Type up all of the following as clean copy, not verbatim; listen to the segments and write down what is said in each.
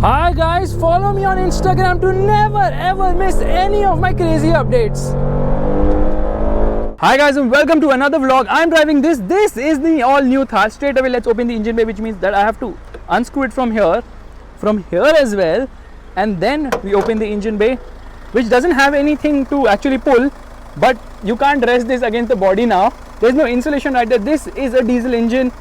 Hi guys, follow me on Instagram to never ever miss any of my crazy updates. Hi guys and welcome to another vlog. I'm driving this. This is the all new Thar. Straight away let's open the engine bay, which means that I have to unscrew it from here as well, and then we open the engine bay, which doesn't have anything to actually pull, but you can't rest this against the body now. There's no insulation right there. This is a diesel engine,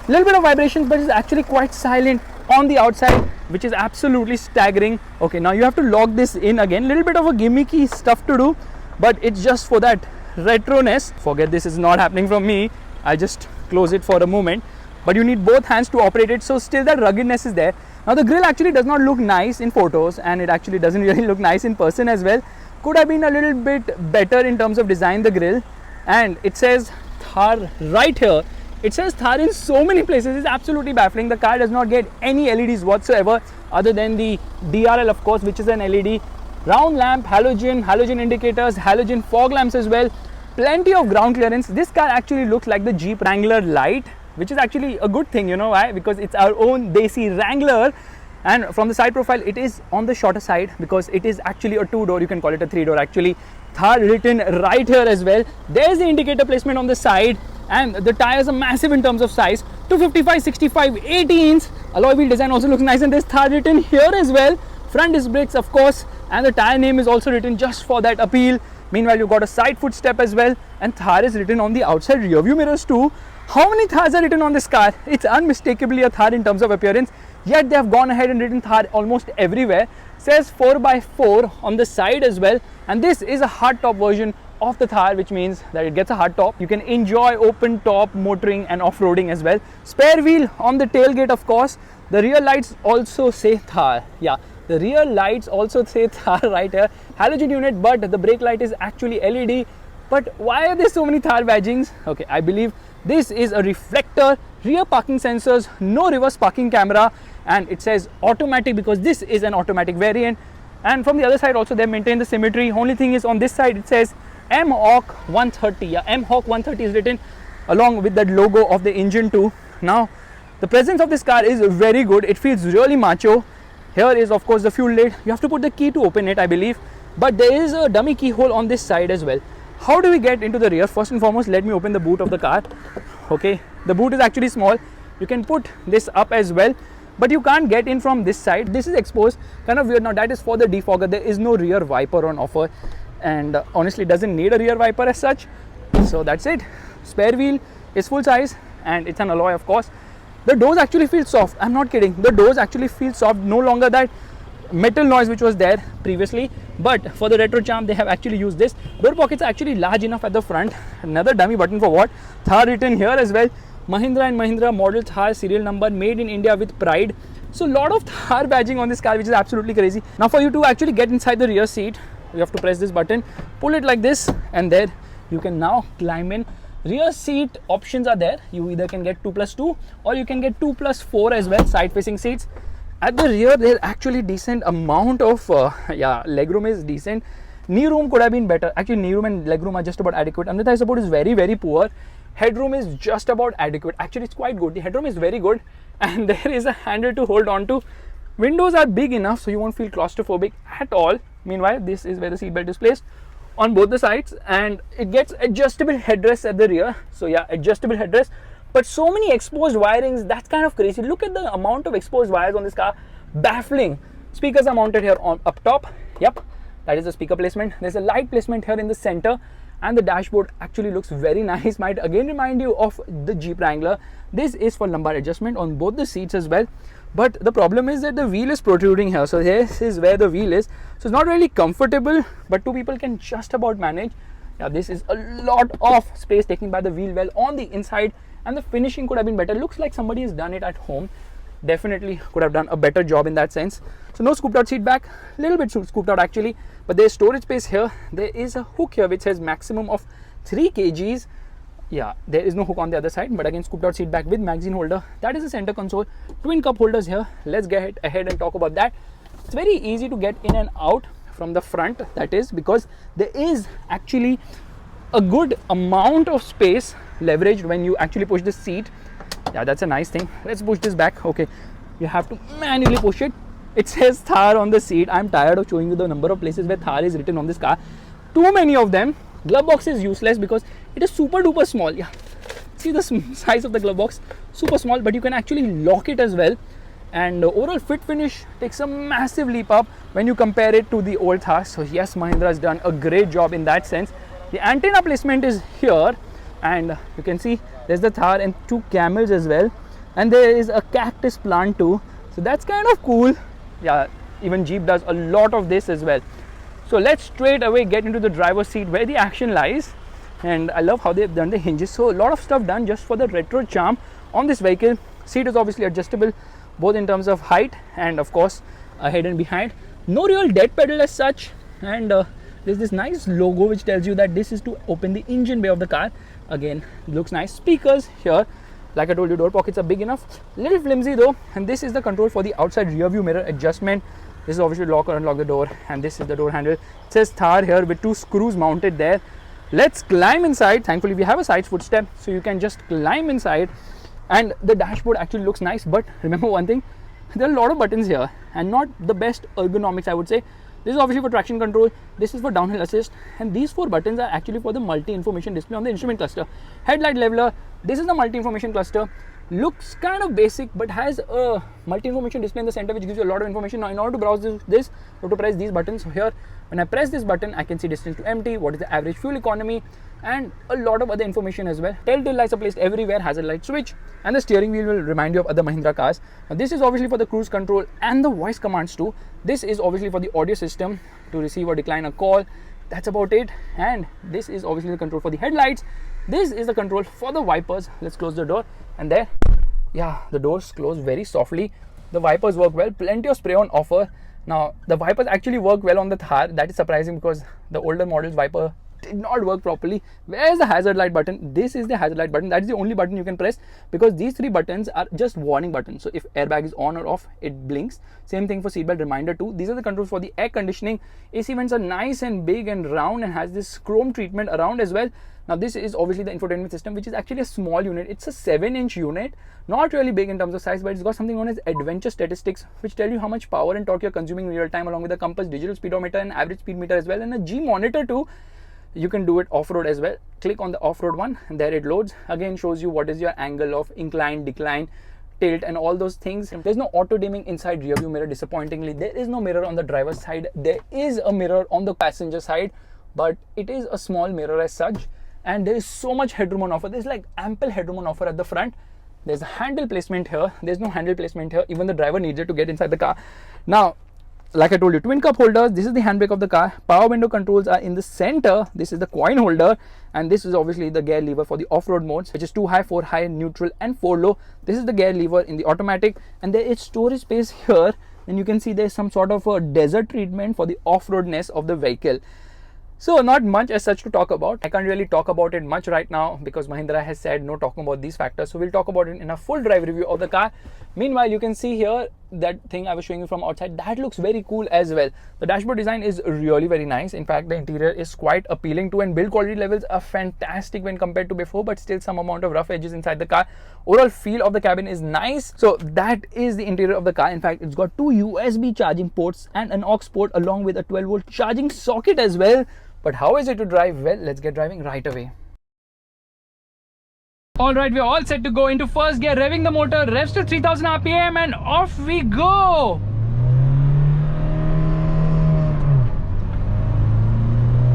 little bit of vibrations, but it's actually quite silent on the outside, which is absolutely staggering. Okay, now you have to lock this in again. Little bit of a gimmicky stuff to do, but it's just for that retroness. Forget this is not happening from me. I just close it for a moment, but you need both hands to operate it, so still that ruggedness is there. Now the grill actually does not look nice in photos, and it actually doesn't really look nice in person as well. Could have been a little bit better in terms of design, the grill. And it says Thar right here. It says Thar in so many places. It's absolutely baffling. The car does not get any LEDs whatsoever other than the DRL, of course, which is an LED. Round lamp, halogen indicators, halogen fog lamps as well. Plenty of ground clearance. This car actually looks like the Jeep Wrangler Lite, which is actually a good thing, you know why? Because it's our own Desi Wrangler. And from the side profile, it is on the shorter side because it is actually a two-door. You can call it a three-door actually. Thar written right here as well. There's the indicator placement on the side, and the tires are massive in terms of size. 255, 65, 18 inch. Alloy wheel design also looks nice, and there's Thar written here as well. Front disc brakes, of course, and the tire name is also written just for that appeal. Meanwhile, you've got a side footstep as well, and Thar is written on the outside rear view mirrors too. How many Thars are written on this car? It's unmistakably a Thar in terms of appearance, yet they have gone ahead and written Thar almost everywhere. Says 4x4 on the side as well, and this is a hardtop version of the Thar, which means that it gets a hardtop. You can enjoy open top motoring and off-roading as well. Spare wheel on the tailgate, of course. The rear lights also say Thar. Yeah, the rear lights also say Thar right here. Halogen unit, but the brake light is actually LED. But why are there so many Thar badgings? Okay, I believe this is a reflector, rear parking sensors, no reverse parking camera, and it says automatic because this is an automatic variant. And from the other side also they maintain the symmetry. Only thing is on this side it says M-Hawk 130. Yeah, M-Hawk 130 is written along with that logo of the engine too. Now the presence of this car is very good. It feels really macho. Here is of course the fuel lid. You have to put the key to open it, I believe, but there is a dummy keyhole on this side as well. How do we get into the rear? First and foremost, let me open the boot of the car. Okay, the boot is actually small. You can put this up as well, but you can't get in from this side. This is exposed, kind of weird. Now that is for the defogger. There is no rear wiper on offer, and honestly doesn't need a rear wiper as such. So that's it. Spare wheel is full size, and it's an alloy, of course. The doors actually feel soft. I'm not kidding. The doors actually feel soft. No longer that metal noise which was there previously, but for the retro charm they have actually used this. Door pockets are actually large enough at the front. Another dummy button for what? Thar written here as well. Mahindra & Mahindra model Thar, serial number, made in India with pride. So a lot of Thar badging on this car, which is absolutely crazy. Now for you to actually get inside the rear seat, you have to press this button, pull it like this, and there you can now climb in. Rear seat options are there. You either can get 2+2 or you can get 2+4 as well, side facing seats. At the rear there's actually decent amount of legroom is decent. Knee room could have been better. Actually knee room and legroom are just about adequate. Under thigh support is very poor. Headroom is just about adequate. Actually it's quite good. The headroom is very good, and there is a handle to hold on to. Windows are big enough so you won't feel claustrophobic at all. Meanwhile, this is where the seatbelt is placed on both the sides, and it gets adjustable headrests at the rear. So yeah, adjustable headrest. But so many exposed wirings, that's kind of crazy. Look at the amount of exposed wires on this car. Baffling. Speakers are mounted here on up top. Yep, that is the speaker placement. There's a light placement here in the center, and the dashboard actually looks very nice. Might again remind you of the Jeep Wrangler. This is for lumbar adjustment on both the seats as well. But the problem is that the wheel is protruding here. So this is where the wheel is. So it's not really comfortable, but two people can just about manage. Now this is a lot of space taken by the wheel well on the inside, and the finishing could have been better. Looks like somebody has done it at home. Definitely could have done a better job in that sense. So no scooped out seat back, little bit scooped out actually, but there's storage space here. There is a hook here which says maximum of 3 kgs. Yeah, there is no hook on the other side, but again scooped out seat back with magazine holder. That is the center console. Twin cup holders here. Let's get ahead and talk about that. It's very easy to get in and out from the front, that is because there is actually a good amount of space leveraged when you actually push the seat. Yeah, that's a nice thing. Let's push this back. Okay, you have to manually push it. It says Thar on the seat. I'm tired of showing you the number of places where Thar is written on this car. Too many of them. Glove box is useless because it is super duper small. Yeah, see the size of the glove box, super small, but you can actually lock it as well. And overall fit finish takes a massive leap up when you compare it to the old Thar. So yes, Mahindra has done a great job in that sense. The antenna placement is here, and you can see there's the Thar and 2 camels as well, and there is a cactus plant too, so that's kind of cool. Yeah, even Jeep does a lot of this as well. So let's straight away get into the driver's seat where the action lies. And I love how they've done the hinges, so a lot of stuff done just for the retro charm on this vehicle. Seat is obviously adjustable both in terms of height and of course ahead and behind. No real dead pedal as such, and there's this nice logo which tells you that this is to open the engine bay of the car. Again, looks nice. Speakers here, like I told you, door pockets are big enough, little flimsy though. And this is the control for the outside rear view mirror adjustment. This is obviously lock or unlock the door, and this is the door handle. It says Thar here with 2 screws mounted there. Let's climb inside. Thankfully we have a side footstep, so you can just climb inside. And the dashboard actually looks nice, but remember one thing, there are a lot of buttons here and not the best ergonomics, I would say. This is obviously for traction control, this is for downhill assist, and these 4 buttons are actually for the multi-information display on the instrument cluster. Headlight leveler, this is the multi-information cluster. Looks kind of basic but has a multi-information display in the center which gives you a lot of information. Now in order to browse this, you have to press these buttons. So here, when I press this button, I can see distance to empty, what is the average fuel economy, and a lot of other information as well. Telltale lights are placed everywhere, hazard light switch, and the steering wheel will remind you of other Mahindra cars. Now this is obviously for the cruise control and the voice commands too. This is obviously for the audio system to receive or decline a call. That's about it. And this is obviously the control for the headlights. This is the control for the wipers. Let's close the door, and there, yeah, the doors close very softly. The wipers work well, plenty of spray on offer. Now the wipers actually work well on the Thar. That is surprising because the older model's wiper did not work properly. Where is the hazard light button? This is the hazard light button. That is the only button you can press, because these 3 buttons are just warning buttons. So if airbag is on or off, it blinks. Same thing for seatbelt reminder too. These are the controls for the air conditioning. AC vents are nice and big and round and has this chrome treatment around as well. Now this is obviously the infotainment system, which is actually a small unit. It's a 7-inch unit, not really big in terms of size, but it's got something known as adventure statistics, which tell you how much power and torque you're consuming in real time, along with the compass, digital speedometer and average speed meter as well, and a G monitor too. You can do it off-road as well. Click on the off-road one, and there it loads. Again, shows you what is your angle of incline, decline, tilt, and all those things. There's no auto dimming inside rear view mirror, disappointingly. There is no mirror on the driver's side. There is a mirror on the passenger side, but it is a small mirror as such. And there is so much headroom on offer. There's like ample headroom on offer at the front. There's a handle placement here. There's no handle placement here. Even the driver needs it to get inside the car. Now, like I told you, twin cup holders. This is the handbrake of the car. Power window controls are in the center. This is the coin holder, and this is obviously the gear lever for the off-road modes, which is 2 high, 4 high, neutral, and 4 low. This is the gear lever in the automatic, and there is storage space here. And you can see there's some sort of a desert treatment for the off-roadness of the vehicle. So not much as such to talk about. I can't really talk about it much right now because Mahindra has said no talking about these factors. So we'll talk about it in a full drive review of the car. Meanwhile, you can see here that thing I was showing you from outside. That looks very cool as well. The dashboard design is really very nice. In fact, the interior is quite appealing too, and build quality levels are fantastic when compared to before, but still some amount of rough edges inside the car. Overall feel of the cabin is nice. So that is the interior of the car. In fact, it's got 2 USB charging ports and an aux port along with a 12-volt charging socket as well. But how is it to drive? Well, let's get driving right away. Alright, we're all set to go into first gear, revving the motor, revs to 3000 RPM, and off we go!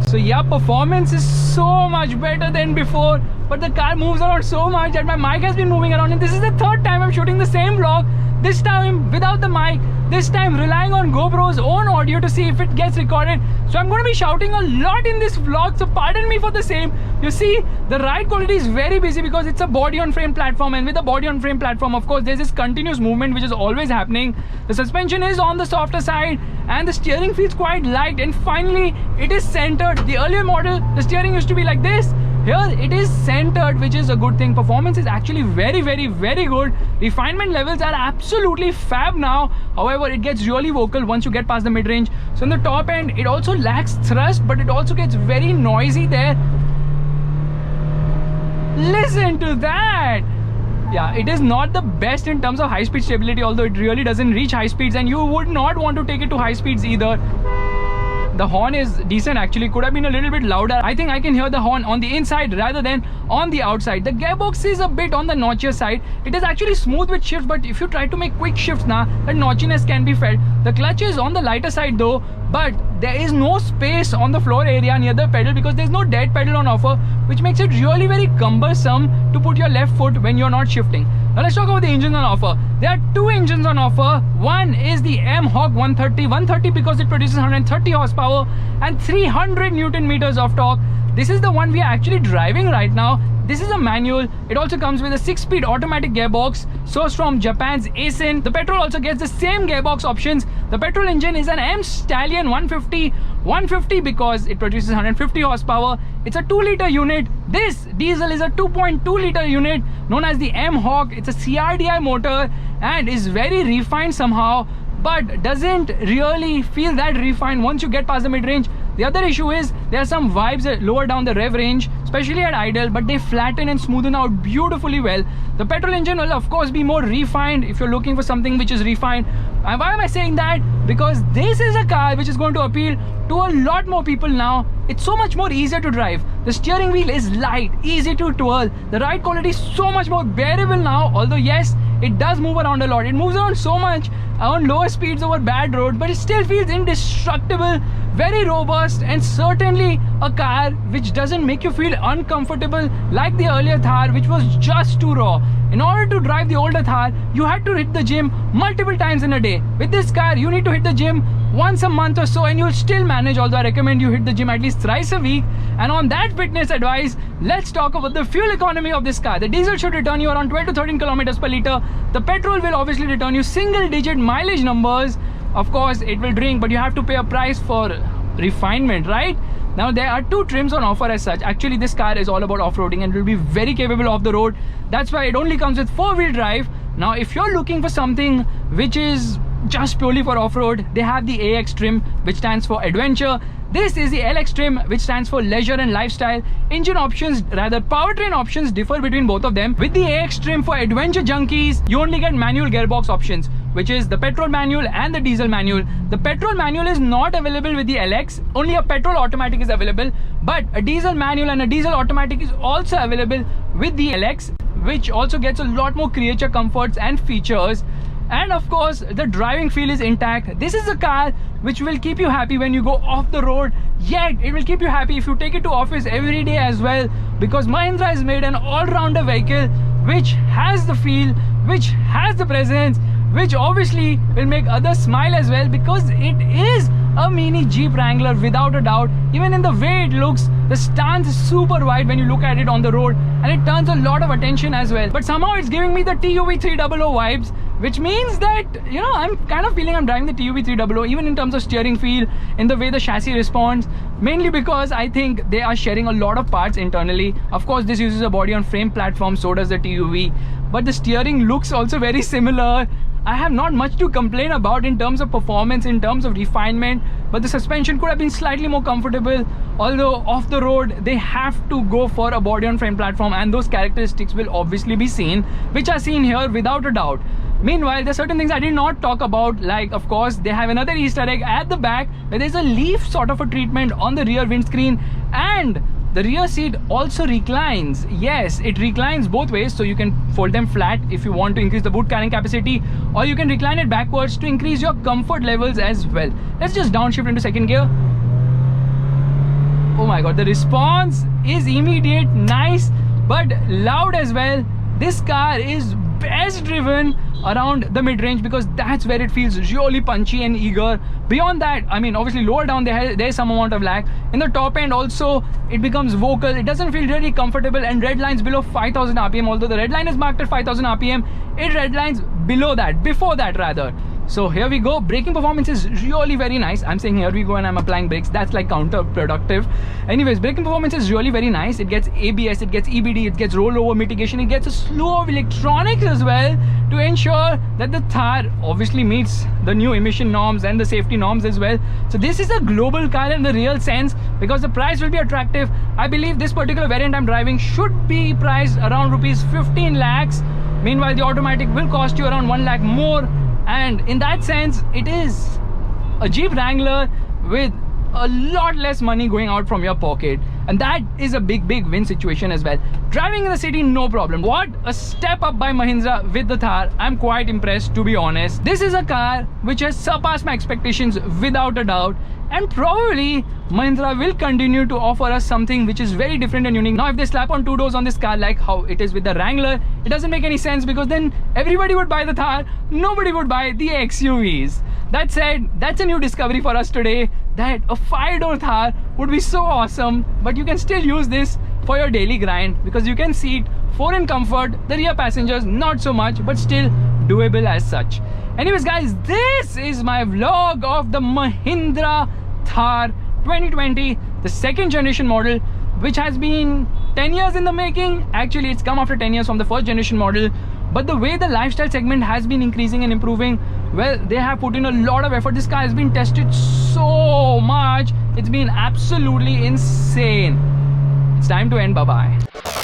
So yeah, performance is so much better than before, but the car moves around so much that my mic has been moving around, and this is the 3rd time I'm shooting the same vlog. This time without the mic, this time relying on GoPro's own audio to see if it gets recorded. So I'm going to be shouting a lot in this vlog, so pardon me for the same. You see, the ride quality is very busy because it's a body on frame platform, and with a body on frame platform, of course, there's this continuous movement which is always happening. The suspension is on the softer side and the steering feels quite light, and finally it is centered. The earlier model, the steering used to be like this. Here it is centered, which is a good thing. Performance is actually very good. Refinement levels are absolutely fab now. However, it gets really vocal once you get past the mid-range. So in the top end, it also lacks thrust, but it also gets very noisy there. Listen to that. Yeah, it is not the best in terms of high speed stability, although it really doesn't reach high speeds, and you would not want to take it to high speeds either. The horn is decent actually, could have been a little bit louder. I think I can hear the horn on the inside rather than on the outside. The gearbox is a bit on the notchier side. It is actually smooth with shifts, but if you try to make quick shifts now, that notchiness can be felt. The clutch is on the lighter side though, but there is no space on the floor area near the pedal because there's no dead pedal on offer, which makes it really very cumbersome to put your left foot when you're not shifting. Now let's talk about the engines on offer. There are two engines on offer. One is the M-Hawk 130. 130 because it produces 130 horsepower and 300 Newton meters of torque. This is the one we are actually driving right now. This is a manual. It also comes with a 6-speed automatic gearbox sourced from Japan's Aisin. The petrol also gets the same gearbox options. The petrol engine is an M Stallion 150. 150 because it produces 150 horsepower. It's a 2-liter unit. This diesel is a 2.2-liter unit known as the M-Hawk. It's a CRDI motor and is very refined somehow, but doesn't really feel that refined once you get past the mid-range. The other issue is there are some vibes lower down the rev range, especially at idle, but they flatten and smoothen out beautifully well. The petrol engine will of course be more refined if you're looking for something which is refined. And why am I saying that? Because this is a car which is going to appeal to a lot more people now. It's so much more easier to drive. The steering wheel is light, easy to twirl. The ride quality is so much more bearable now, although yes, it does move around a lot. It moves around so much on lower speeds over bad roads, but it still feels indestructible, very robust, and certainly a car which doesn't make you feel uncomfortable like the earlier Thar, which was just too raw. In order to drive the older Thar, you had to hit the gym multiple times in a day. With this car, you need to hit the gym once a month or so and you'll still manage, although I recommend you hit the gym at least thrice a week. And on that fitness advice, let's talk about the fuel economy of this car. The diesel should return you around 12 to 13 kilometers per liter. The petrol will obviously return you single-digit mileage numbers. Of course, it will drink, but you have to pay a price for refinement, right? Now, there are two trims on offer as such. Actually, this car is all about off-roading and will be very capable off the road. That's why it only comes with 4-wheel drive. Now, if you're looking for something which is just purely for off-road, they have the AX trim, which stands for adventure. This is the LX trim, which stands for leisure and lifestyle. Engine options, rather powertrain options, differ between both of them. With the AX trim for adventure junkies, you only get manual gearbox options, which is the petrol manual and the diesel manual. The petrol manual is not available with the LX, only a petrol automatic is available, but a diesel manual and a diesel automatic is also available with the LX, which also gets a lot more creature comforts and features. And of course, the driving feel is intact. This is a car which will keep you happy when you go off the road, yet it will keep you happy if you take it to office every day as well, because Mahindra has made an all-rounder vehicle which has the feel, which has the presence, which obviously will make others smile as well, because it is a mini Jeep Wrangler without a doubt. Even in the way it looks, the stance is super wide when you look at it on the road, and it turns a lot of attention as well. But somehow it's giving me the TUV 300 vibes, which means that, you know, I'm kind of feeling I'm driving the TUV 300, even in terms of steering feel, in the way the chassis responds, mainly because I think they are sharing a lot of parts internally. Of course, this uses a body on frame platform, so does the TUV, but the steering looks also very similar. I have not much to complain about in terms of performance, in terms of refinement, but the suspension could have been slightly more comfortable, although off the road they have to go for a body on frame platform, and those characteristics will obviously be seen, which are seen here without a doubt. Meanwhile, there are certain things I did not talk about, like of course they have another Easter egg at the back where there's a leaf sort of a treatment on the rear windscreen, and the rear seat also reclines. Yes, it reclines both ways, so you can fold them flat if you want to increase the boot carrying capacity, or you can recline it backwards to increase your comfort levels as well. Let's just downshift into second gear. Oh my god, the response is immediate, nice, but loud as well. This car is best driven around the mid-range because that's where it feels really punchy and eager. Beyond that, I mean, obviously lower down there's some amount of lag. In the top end also, it becomes vocal. It doesn't feel really comfortable, and red lines below 5000 RPM. Although the red line is marked at 5000 RPM, it red lines below that, before that rather. So here we go. Braking performance is really very nice. I'm saying here we go and I'm applying brakes. That's like counterproductive. Anyways, braking performance is really very nice. It gets ABS, it gets EBD, it gets rollover mitigation, it gets a slew of electronics as well to ensure that the Thar obviously meets the new emission norms and the safety norms as well. So this is a global car in the real sense, because the price will be attractive. I believe this particular variant I'm driving should be priced around rupees 15 lakhs. Meanwhile, the automatic will cost you around 1 lakh more, and in that sense, it is a Jeep Wrangler with a lot less money going out from your pocket, and that is a big win situation as well. Driving in the city, no problem. What a step up by Mahindra with the Thar. I'm quite impressed, to be honest. This is a car which has surpassed my expectations without a doubt, and probably Mahindra will continue to offer us something which is very different and unique. Now, if they slap on 2 doors on this car like how it is with the Wrangler, it doesn't make any sense, because then everybody would buy the Thar, nobody would buy the XUVs. That said, that's a new discovery for us today, that a 5-door Thar would be so awesome, but you can still use this for your daily grind, because you can seat 4 in comfort, the rear passengers not so much, but still doable as such. Anyways guys, this is my vlog of the Mahindra Thar 2020, the 2nd generation model, which has been 10 years in the making. Actually, it's come after 10 years from the 1st generation model, but the way the lifestyle segment has been increasing and improving, well, they have put in a lot of effort. This car has been tested so much, it's been absolutely insane. It's time to end. Bye bye.